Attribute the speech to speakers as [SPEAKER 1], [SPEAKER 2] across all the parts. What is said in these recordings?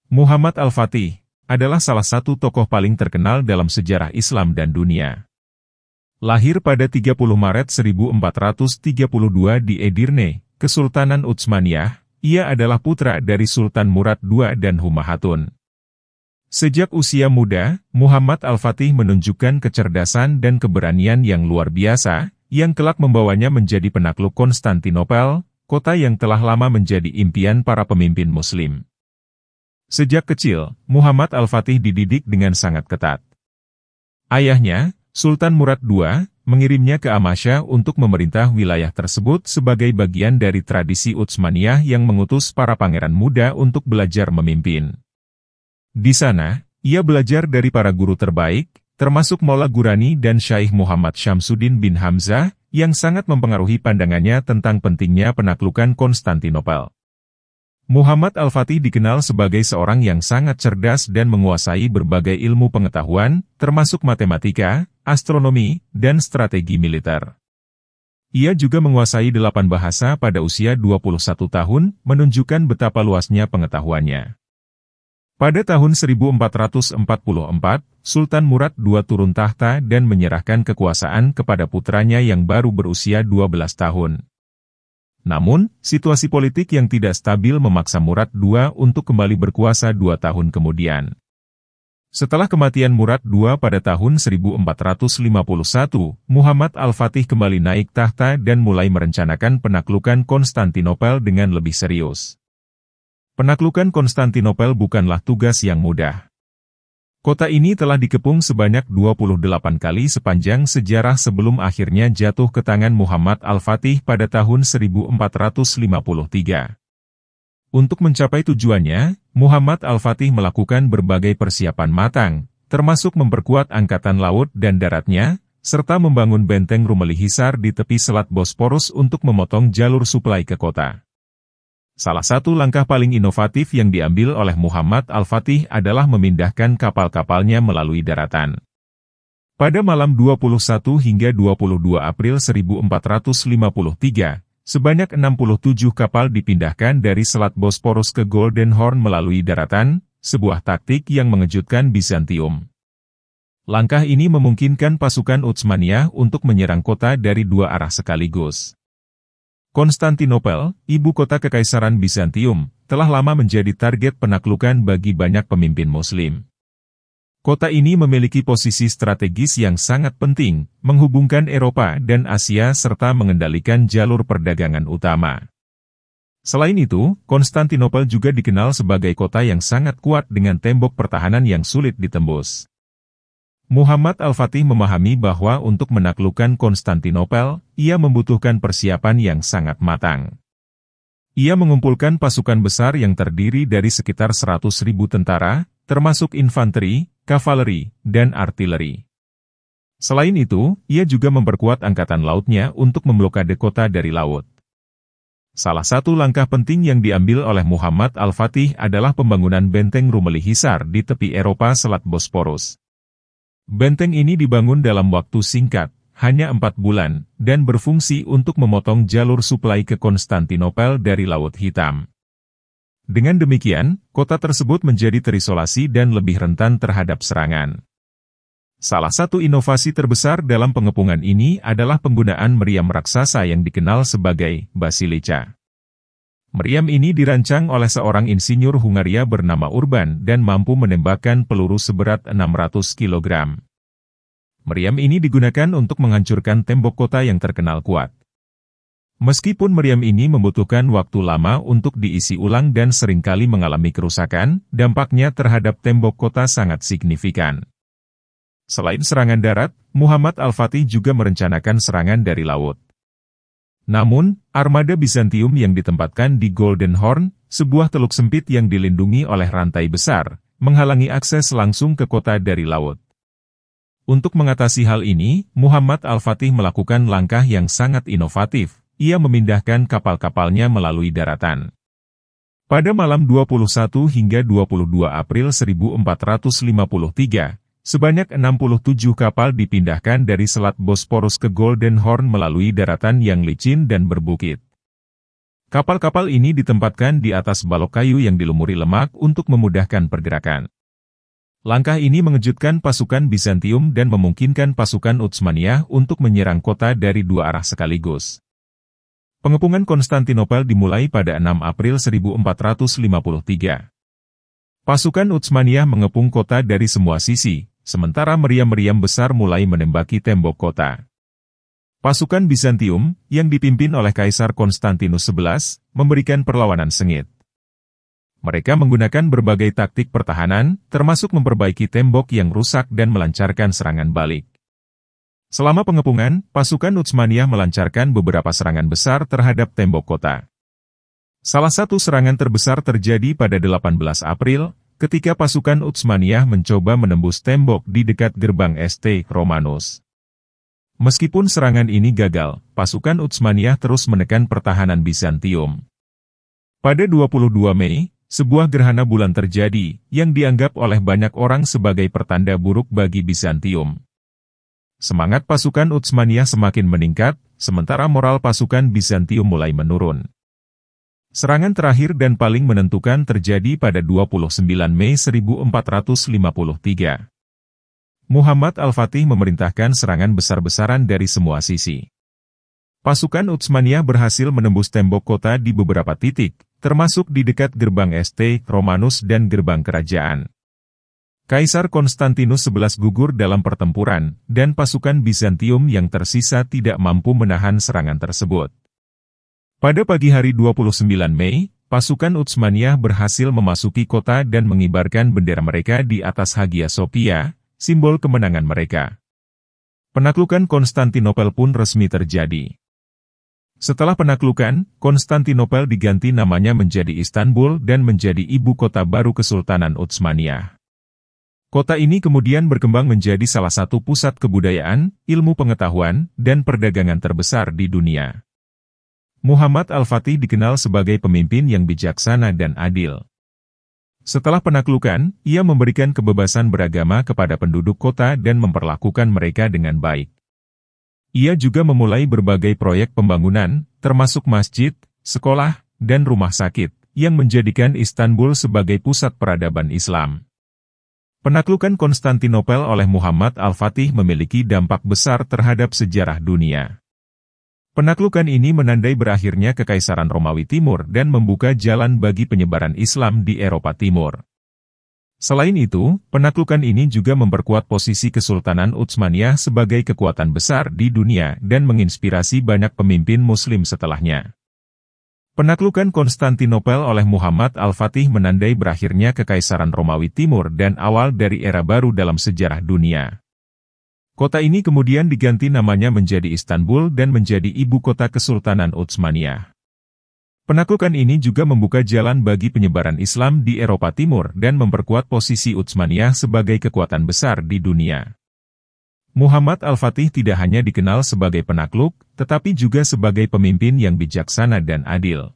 [SPEAKER 1] Muhammad Al-Fatih adalah salah satu tokoh paling terkenal dalam sejarah Islam dan dunia. Lahir pada 30 Maret 1432 di Edirne, Kesultanan Utsmaniyah, ia adalah putra dari Sultan Murad II dan Humayatun. Sejak usia muda, Muhammad Al-Fatih menunjukkan kecerdasan dan keberanian yang luar biasa, yang kelak membawanya menjadi penakluk Konstantinopel, kota yang telah lama menjadi impian para pemimpin Muslim. Sejak kecil, Muhammad Al-Fatih dididik dengan sangat ketat. Ayahnya, Sultan Murad II, mengirimnya ke Amasya untuk memerintah wilayah tersebut sebagai bagian dari tradisi Utsmaniyah yang mengutus para pangeran muda untuk belajar memimpin. Di sana, ia belajar dari para guru terbaik, termasuk Maula Ghurani dan Syaikh Muhammad Syamsuddin bin Hamzah, yang sangat mempengaruhi pandangannya tentang pentingnya penaklukan Konstantinopel. Muhammad Al-Fatih dikenal sebagai seorang yang sangat cerdas dan menguasai berbagai ilmu pengetahuan, termasuk matematika, astronomi, dan strategi militer. Ia juga menguasai 8 bahasa pada usia 21 tahun, menunjukkan betapa luasnya pengetahuannya. Pada tahun 1444, Sultan Murad II turun tahta dan menyerahkan kekuasaan kepada putranya yang baru berusia 12 tahun. Namun, situasi politik yang tidak stabil memaksa Murad II untuk kembali berkuasa 2 tahun kemudian. Setelah kematian Murad II pada tahun 1451, Muhammad Al-Fatih kembali naik tahta dan mulai merencanakan penaklukan Konstantinopel dengan lebih serius. Penaklukan Konstantinopel bukanlah tugas yang mudah. Kota ini telah dikepung sebanyak 28 kali sepanjang sejarah sebelum akhirnya jatuh ke tangan Muhammad Al-Fatih pada tahun 1453. Untuk mencapai tujuannya, Muhammad Al-Fatih melakukan berbagai persiapan matang, termasuk memperkuat angkatan laut dan daratnya, serta membangun benteng Rumelihisar di tepi Selat Bosporus untuk memotong jalur suplai ke kota. Salah satu langkah paling inovatif yang diambil oleh Muhammad Al-Fatih adalah memindahkan kapal-kapalnya melalui daratan. Pada malam 21 hingga 22 April 1453, sebanyak 67 kapal dipindahkan dari Selat Bosporus ke Golden Horn melalui daratan, sebuah taktik yang mengejutkan Bizantium. Langkah ini memungkinkan pasukan Utsmaniyah untuk menyerang kota dari 2 arah sekaligus. Konstantinopel, ibu kota Kekaisaran Bizantium, telah lama menjadi target penaklukan bagi banyak pemimpin Muslim. Kota ini memiliki posisi strategis yang sangat penting, menghubungkan Eropa dan Asia serta mengendalikan jalur perdagangan utama. Selain itu, Konstantinopel juga dikenal sebagai kota yang sangat kuat dengan tembok pertahanan yang sulit ditembus. Muhammad Al-Fatih memahami bahwa untuk menaklukkan Konstantinopel, ia membutuhkan persiapan yang sangat matang. Ia mengumpulkan pasukan besar yang terdiri dari sekitar 100.000 tentara, termasuk infanteri, kavaleri, dan artileri. Selain itu, ia juga memperkuat angkatan lautnya untuk memblokade kota dari laut. Salah satu langkah penting yang diambil oleh Muhammad Al-Fatih adalah pembangunan benteng Rumelihisar di tepi Eropa Selat Bosporus. Benteng ini dibangun dalam waktu singkat, hanya 4 bulan, dan berfungsi untuk memotong jalur suplai ke Konstantinopel dari Laut Hitam. Dengan demikian, kota tersebut menjadi terisolasi dan lebih rentan terhadap serangan. Salah satu inovasi terbesar dalam pengepungan ini adalah penggunaan meriam raksasa yang dikenal sebagai Basilica. Meriam ini dirancang oleh seorang insinyur Hungaria bernama Urban dan mampu menembakkan peluru seberat 600 kg. Meriam ini digunakan untuk menghancurkan tembok kota yang terkenal kuat. Meskipun meriam ini membutuhkan waktu lama untuk diisi ulang dan seringkali mengalami kerusakan, dampaknya terhadap tembok kota sangat signifikan. Selain serangan darat, Muhammad Al-Fatih juga merencanakan serangan dari laut. Namun, armada Bizantium yang ditempatkan di Golden Horn, sebuah teluk sempit yang dilindungi oleh rantai besar, menghalangi akses langsung ke kota dari laut. Untuk mengatasi hal ini, Muhammad Al-Fatih melakukan langkah yang sangat inovatif. Ia memindahkan kapal-kapalnya melalui daratan. Pada malam 21 hingga 22 April 1453, sebanyak 67 kapal dipindahkan dari Selat Bosporus ke Golden Horn melalui daratan yang licin dan berbukit. Kapal-kapal ini ditempatkan di atas balok kayu yang dilumuri lemak untuk memudahkan pergerakan. Langkah ini mengejutkan pasukan Bizantium dan memungkinkan pasukan Utsmaniyah untuk menyerang kota dari dua arah sekaligus. Pengepungan Konstantinopel dimulai pada 6 April 1453. Pasukan Utsmaniyah mengepung kota dari semua sisi, sementara meriam-meriam besar mulai menembaki tembok kota. Pasukan Bizantium, yang dipimpin oleh Kaisar Konstantinus XI, memberikan perlawanan sengit. Mereka menggunakan berbagai taktik pertahanan, termasuk memperbaiki tembok yang rusak dan melancarkan serangan balik. Selama pengepungan, pasukan Utsmaniyah melancarkan beberapa serangan besar terhadap tembok kota. Salah satu serangan terbesar terjadi pada 18 April, ketika pasukan Utsmaniyah mencoba menembus tembok di dekat gerbang St. Romanus. Meskipun serangan ini gagal, pasukan Utsmaniyah terus menekan pertahanan Bizantium. Pada 22 Mei, sebuah gerhana bulan terjadi, yang dianggap oleh banyak orang sebagai pertanda buruk bagi Bizantium. Semangat pasukan Utsmaniyah semakin meningkat, sementara moral pasukan Bizantium mulai menurun. Serangan terakhir dan paling menentukan terjadi pada 29 Mei 1453. Muhammad Al-Fatih memerintahkan serangan besar-besaran dari semua sisi. Pasukan Utsmaniyah berhasil menembus tembok kota di beberapa titik, termasuk di dekat gerbang St. Romanus dan gerbang kerajaan. Kaisar Konstantinus XI gugur dalam pertempuran, dan pasukan Bizantium yang tersisa tidak mampu menahan serangan tersebut. Pada pagi hari 29 Mei, pasukan Utsmaniyah berhasil memasuki kota dan mengibarkan bendera mereka di atas Hagia Sophia, simbol kemenangan mereka. Penaklukan Konstantinopel pun resmi terjadi. Setelah penaklukan, Konstantinopel diganti namanya menjadi Istanbul dan menjadi ibu kota baru Kesultanan Utsmaniyah. Kota ini kemudian berkembang menjadi salah satu pusat kebudayaan, ilmu pengetahuan, dan perdagangan terbesar di dunia. Muhammad Al-Fatih dikenal sebagai pemimpin yang bijaksana dan adil. Setelah penaklukan, ia memberikan kebebasan beragama kepada penduduk kota dan memperlakukan mereka dengan baik. Ia juga memulai berbagai proyek pembangunan, termasuk masjid, sekolah, dan rumah sakit, yang menjadikan Istanbul sebagai pusat peradaban Islam. Penaklukan Konstantinopel oleh Muhammad Al-Fatih memiliki dampak besar terhadap sejarah dunia. Penaklukan ini menandai berakhirnya Kekaisaran Romawi Timur dan membuka jalan bagi penyebaran Islam di Eropa Timur. Selain itu, penaklukan ini juga memperkuat posisi Kesultanan Utsmaniyah sebagai kekuatan besar di dunia dan menginspirasi banyak pemimpin Muslim setelahnya. Penaklukan Konstantinopel oleh Muhammad Al-Fatih menandai berakhirnya Kekaisaran Romawi Timur dan awal dari era baru dalam sejarah dunia. Kota ini kemudian diganti namanya menjadi Istanbul dan menjadi ibu kota Kesultanan Utsmaniyah. Penaklukan ini juga membuka jalan bagi penyebaran Islam di Eropa Timur dan memperkuat posisi Utsmaniyah sebagai kekuatan besar di dunia. Muhammad Al-Fatih tidak hanya dikenal sebagai penakluk, tetapi juga sebagai pemimpin yang bijaksana dan adil.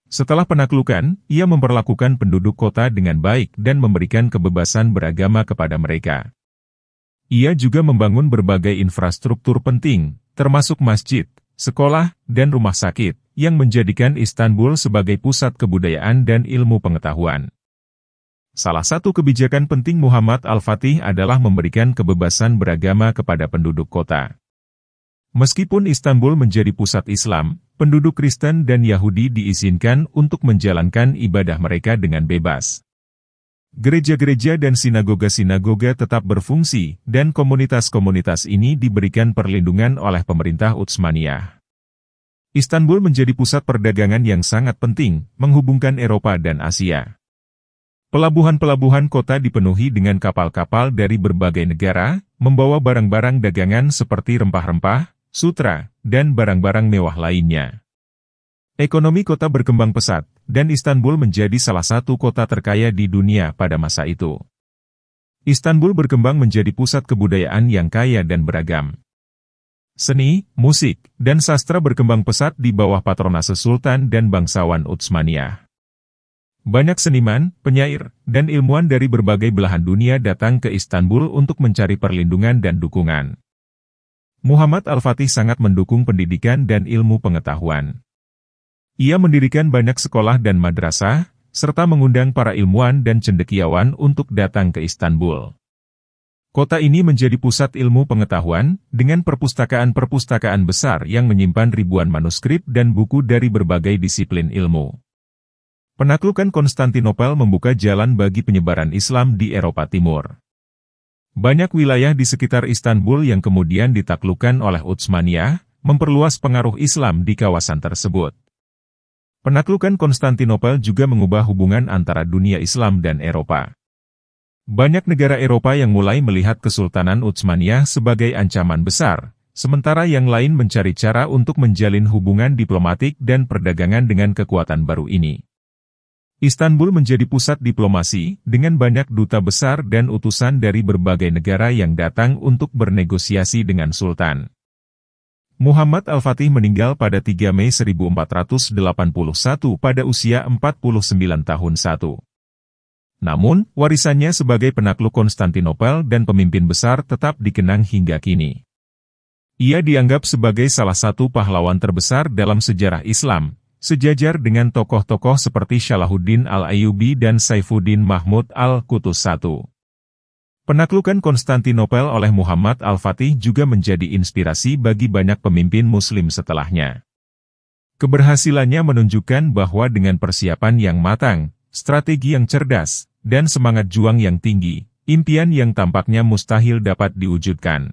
[SPEAKER 1] Setelah penaklukan, ia memperlakukan penduduk kota dengan baik dan memberikan kebebasan beragama kepada mereka. Ia juga membangun berbagai infrastruktur penting, termasuk masjid, sekolah, dan rumah sakit, yang menjadikan Istanbul sebagai pusat kebudayaan dan ilmu pengetahuan. Salah satu kebijakan penting Muhammad Al-Fatih adalah memberikan kebebasan beragama kepada penduduk kota. Meskipun Istanbul menjadi pusat Islam, penduduk Kristen dan Yahudi diizinkan untuk menjalankan ibadah mereka dengan bebas. Gereja-gereja dan sinagoga-sinagoga tetap berfungsi, dan komunitas-komunitas ini diberikan perlindungan oleh pemerintah Utsmaniyah. Istanbul menjadi pusat perdagangan yang sangat penting, menghubungkan Eropa dan Asia. Pelabuhan-pelabuhan kota dipenuhi dengan kapal-kapal dari berbagai negara, membawa barang-barang dagangan seperti rempah-rempah, sutra, dan barang-barang mewah lainnya. Ekonomi kota berkembang pesat, dan Istanbul menjadi salah satu kota terkaya di dunia pada masa itu. Istanbul berkembang menjadi pusat kebudayaan yang kaya dan beragam. Seni, musik, dan sastra berkembang pesat di bawah patronase Sultan dan bangsawan Utsmaniyah. Banyak seniman, penyair, dan ilmuwan dari berbagai belahan dunia datang ke Istanbul untuk mencari perlindungan dan dukungan. Muhammad Al-Fatih sangat mendukung pendidikan dan ilmu pengetahuan. Ia mendirikan banyak sekolah dan madrasah, serta mengundang para ilmuwan dan cendekiawan untuk datang ke Istanbul. Kota ini menjadi pusat ilmu pengetahuan, dengan perpustakaan-perpustakaan besar yang menyimpan ribuan manuskrip dan buku dari berbagai disiplin ilmu. Penaklukan Konstantinopel membuka jalan bagi penyebaran Islam di Eropa Timur. Banyak wilayah di sekitar Istanbul yang kemudian ditaklukkan oleh Utsmaniyah, memperluas pengaruh Islam di kawasan tersebut. Penaklukan Konstantinopel juga mengubah hubungan antara dunia Islam dan Eropa. Banyak negara Eropa yang mulai melihat Kesultanan Utsmaniyah sebagai ancaman besar, sementara yang lain mencari cara untuk menjalin hubungan diplomatik dan perdagangan dengan kekuatan baru ini. Istanbul menjadi pusat diplomasi, dengan banyak duta besar dan utusan dari berbagai negara yang datang untuk bernegosiasi dengan Sultan. Muhammad Al-Fatih meninggal pada 3 Mei 1481 pada usia 49 tahun. Namun, warisannya sebagai penakluk Konstantinopel dan pemimpin besar tetap dikenang hingga kini. Ia dianggap sebagai salah satu pahlawan terbesar dalam sejarah Islam, sejajar dengan tokoh-tokoh seperti Salahuddin Al-Ayyubi dan Saifuddin Mahmud Al-Qutuz I. Penaklukan Konstantinopel oleh Muhammad Al-Fatih juga menjadi inspirasi bagi banyak pemimpin Muslim setelahnya. Keberhasilannya menunjukkan bahwa dengan persiapan yang matang, strategi yang cerdas, dan semangat juang yang tinggi, impian yang tampaknya mustahil dapat diwujudkan.